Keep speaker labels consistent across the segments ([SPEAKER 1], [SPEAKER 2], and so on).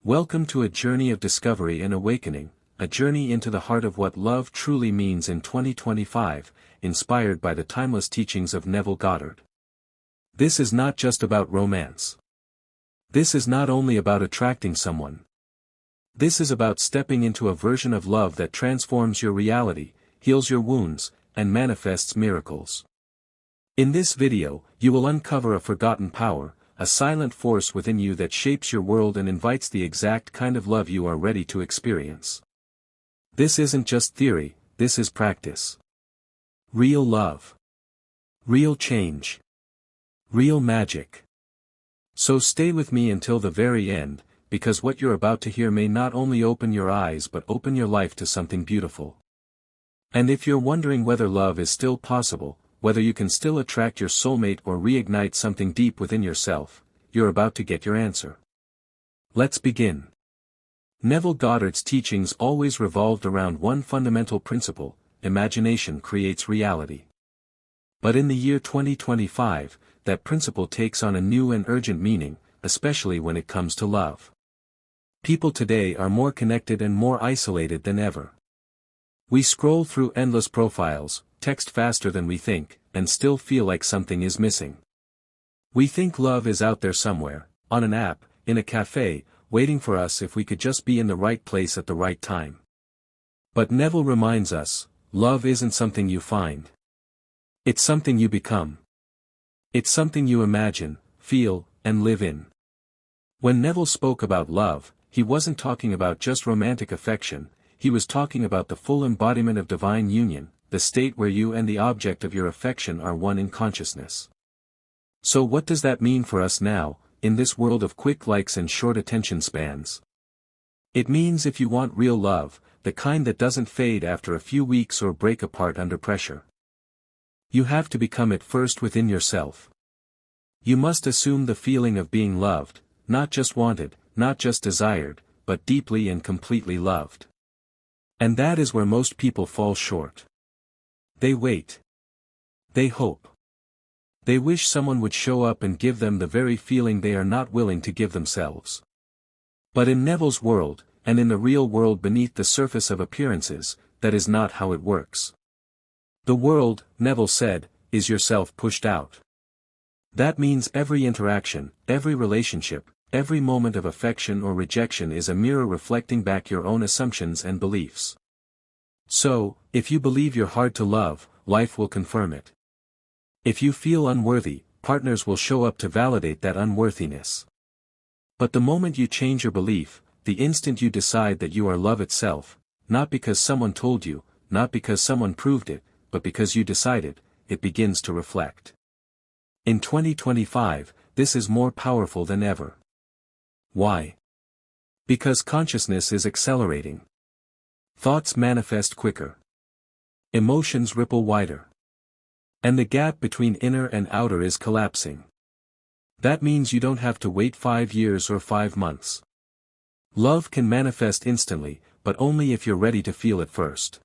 [SPEAKER 1] Welcome to a journey of discovery and awakening, a journey into the heart of what love truly means in 2025, inspired by the timeless teachings of Neville Goddard. This is not just about romance. This is not only about attracting someone. This is about stepping into a version of love that transforms your reality, heals your wounds, and manifests miracles. In this video, you will uncover a forgotten power, a silent force within you that shapes your world and invites the exact kind of love you are ready to experience. This isn't just theory, this is practice. Real love. Real change. Real magic. So stay with me until the very end, because what you're about to hear may not only open your eyes but open your life to something beautiful. And if you're wondering whether love is still possible, whether you can still attract your soulmate or reignite something deep within yourself, you're about to get your answer. Let's begin. Neville Goddard's teachings always revolved around one fundamental principle: imagination creates reality. But in the year 2025, that principle takes on a new and urgent meaning, especially when it comes to love. People today are more connected and more isolated than ever. We scroll through endless profiles, text faster than we think, and still feel like something is missing. We think love is out there somewhere, on an app, in a cafe, waiting for us if we could just be in the right place at the right time. But Neville reminds us, love isn't something you find. It's something you become. It's something you imagine, feel, and live in. When Neville spoke about love, he wasn't talking about just romantic affection, he was talking about the full embodiment of divine union, the state where you and the object of your affection are one in consciousness. So what does that mean for us now, in this world of quick likes and short attention spans? It means if you want real love, the kind that doesn't fade after a few weeks or break apart under pressure, you have to become it first within yourself. You must assume the feeling of being loved, not just wanted, not just desired, but deeply and completely loved. And that is where most people fall short. They wait. They hope. They wish someone would show up and give them the very feeling they are not willing to give themselves. But in Neville's world, and in the real world beneath the surface of appearances, that is not how it works. The world, Neville said, is yourself pushed out. That means every interaction, every relationship, every moment of affection or rejection is a mirror reflecting back your own assumptions and beliefs. So, if you believe you're hard to love, life will confirm it. If you feel unworthy, partners will show up to validate that unworthiness. But the moment you change your belief, the instant you decide that you are love itself, not because someone told you, not because someone proved it, but because you decided, it begins to reflect. In 2025, this is more powerful than ever. Why? Because consciousness is accelerating. Thoughts manifest quicker. Emotions ripple wider. And the gap between inner and outer is collapsing. That means you don't have to wait 5 years or 5 months. Love can manifest instantly, but only if you're ready to feel it first.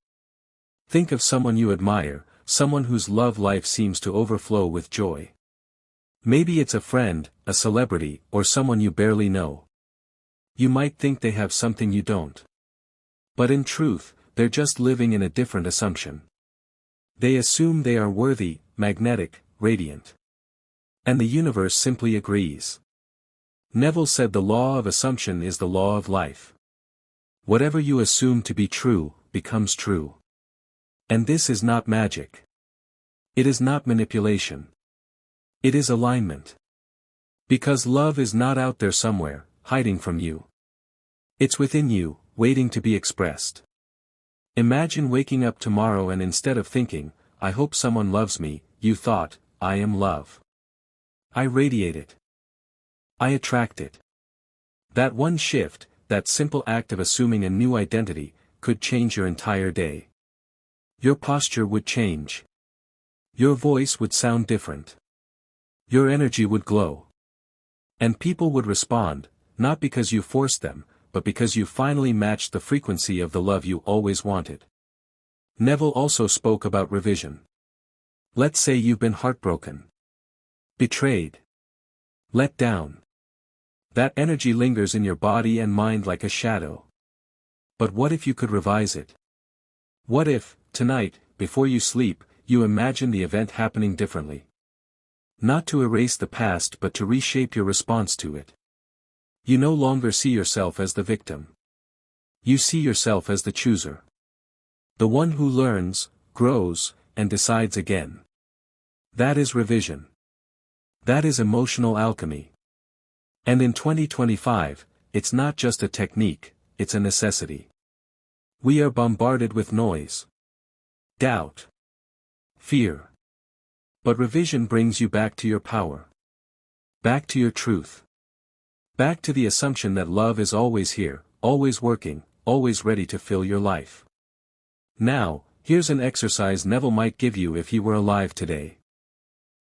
[SPEAKER 1] Think of someone you admire, someone whose love life seems to overflow with joy. Maybe it's a friend, a celebrity, or someone you barely know. You might think they have something you don't. But in truth, they're just living in a different assumption. They assume they are worthy, magnetic, radiant. And the universe simply agrees. Neville said the law of assumption is the law of life. Whatever you assume to be true, becomes true. And this is not magic. It is not manipulation. It is alignment. Because love is not out there somewhere, hiding from you. It's within you, waiting to be expressed. Imagine waking up tomorrow and instead of thinking, I hope someone loves me, you thought, I am love. I radiate it. I attract it. That one shift, that simple act of assuming a new identity, could change your entire day. Your posture would change. Your voice would sound different. Your energy would glow. And people would respond, not because you forced them, but because you finally matched the frequency of the love you always wanted. Neville also spoke about revision. Let's say you've been heartbroken. Betrayed. Let down. That energy lingers in your body and mind like a shadow. But what if you could revise it? What if, tonight, before you sleep, you imagine the event happening differently? Not to erase the past but to reshape your response to it. You no longer see yourself as the victim. You see yourself as the chooser. The one who learns, grows, and decides again. That is revision. That is emotional alchemy. And in 2025, it's not just a technique, it's a necessity. We are bombarded with noise, doubt, fear. But revision brings you back to your power. Back to your truth. Back to the assumption that love is always here, always working, always ready to fill your life. Now, here's an exercise Neville might give you if he were alive today.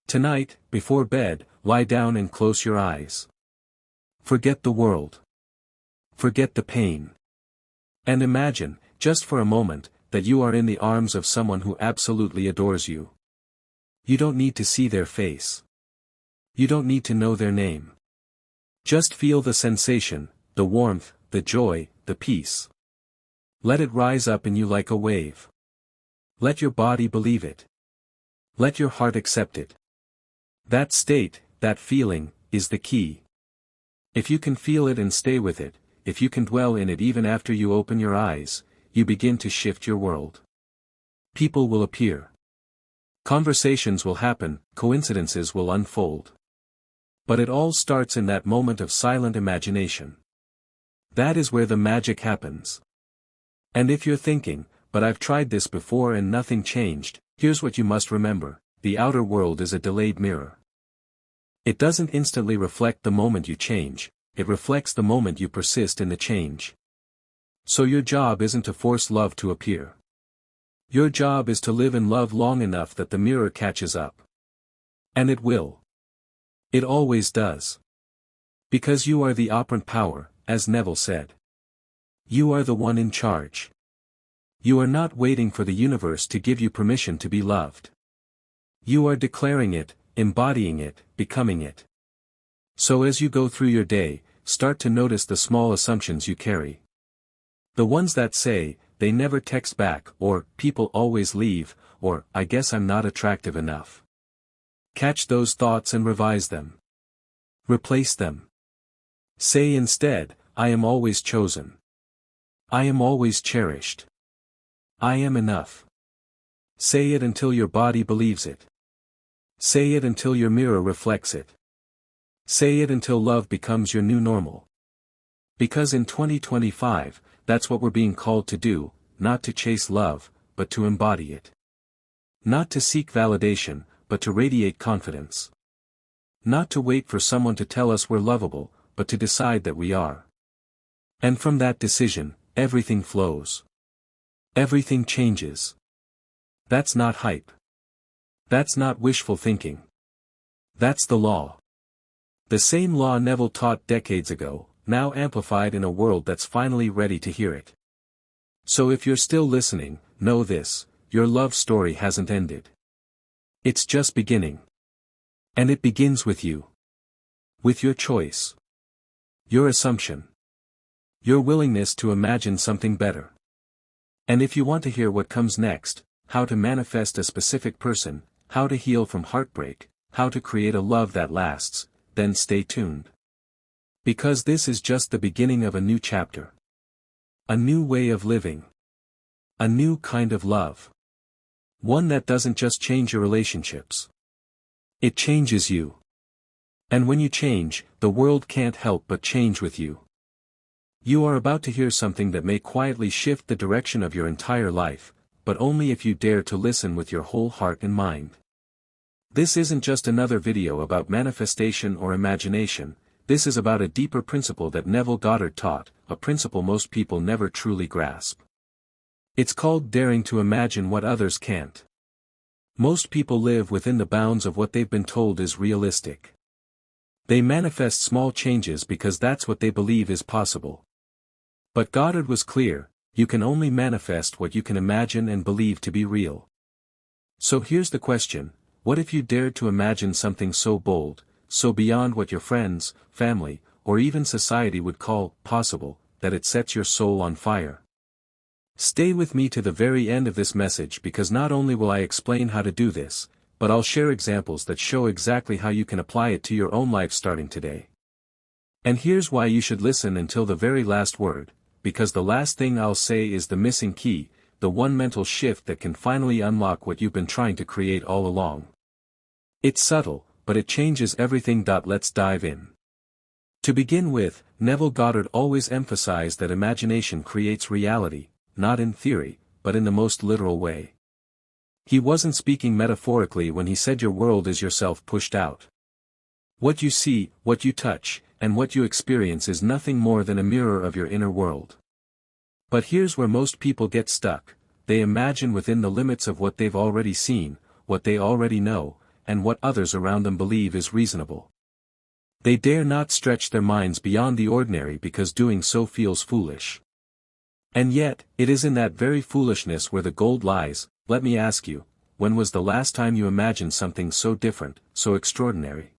[SPEAKER 1] Tonight, before bed, lie down and close your eyes. Forget the world. Forget the pain. And imagine, just for a moment, that you are in the arms of someone who absolutely adores you. You don't need to see their face. You don't need to know their name. Just feel the sensation, the warmth, the joy, the peace. Let it rise up in you like a wave. Let your body believe it. Let your heart accept it. That state, that feeling, is the key. If you can feel it and stay with it, if you can dwell in it even after you open your eyes, you begin to shift your world. People will appear. Conversations will happen, coincidences will unfold. But it all starts in that moment of silent imagination. That is where the magic happens. And if you're thinking, but I've tried this before and nothing changed, here's what you must remember: the outer world is a delayed mirror. It doesn't instantly reflect the moment you change, it reflects the moment you persist in the change. So your job isn't to force love to appear. Your job is to live in love long enough that the mirror catches up. And it will. It always does. Because you are the operant power, as Neville said. You are the one in charge. You are not waiting for the universe to give you permission to be loved. You are declaring it, embodying it, becoming it. So as you go through your day, start to notice the small assumptions you carry. The ones that say, they never text back, or, people always leave, or, I guess I'm not attractive enough. Catch those thoughts and revise them. Replace them. Say instead, I am always chosen. I am always cherished. I am enough. Say it until your body believes it. Say it until your mirror reflects it. Say it until love becomes your new normal. Because in 2025, that's what we're being called to do, not to chase love, but to embody it. Not to seek validation, but to radiate confidence. Not to wait for someone to tell us we're lovable, but to decide that we are. And from that decision, everything flows. Everything changes. That's not hype. That's not wishful thinking. That's the law. The same law Neville taught decades ago, now amplified in a world that's finally ready to hear it. So if you're still listening, know this: your love story hasn't ended. It's just beginning. And it begins with you. With your choice. Your assumption. Your willingness to imagine something better. And if you want to hear what comes next, how to manifest a specific person, how to heal from heartbreak, how to create a love that lasts, then stay tuned. Because this is just the beginning of a new chapter. A new way of living. A new kind of love. One that doesn't just change your relationships. It changes you. And when you change, the world can't help but change with you. You are about to hear something that may quietly shift the direction of your entire life, but only if you dare to listen with your whole heart and mind. This isn't just another video about manifestation or imagination, this is about a deeper principle that Neville Goddard taught, a principle most people never truly grasp. It's called daring to imagine what others can't. Most people live within the bounds of what they've been told is realistic. They manifest small changes because that's what they believe is possible. But Goddard was clear: you can only manifest what you can imagine and believe to be real. So here's the question: what if you dared to imagine something so bold, so beyond what your friends, family, or even society would call possible, that it sets your soul on fire. Stay with me to the very end of this message because not only will I explain how to do this, but I'll share examples that show exactly how you can apply it to your own life starting today. And here's why you should listen until the very last word, because the last thing I'll say is the missing key, the one mental shift that can finally unlock what you've been trying to create all along. It's subtle, but it changes everything. Let's dive in. To begin with, Neville Goddard always emphasized that imagination creates reality, not in theory, but in the most literal way. He wasn't speaking metaphorically when he said your world is yourself pushed out. What you see, what you touch, and what you experience is nothing more than a mirror of your inner world. But here's where most people get stuck: they imagine within the limits of what they've already seen, what they already know, and what others around them believe is reasonable. They dare not stretch their minds beyond the ordinary because doing so feels foolish. And yet, it is in that very foolishness where the gold lies. Let me ask you, when was the last time you imagined something so different, so extraordinary?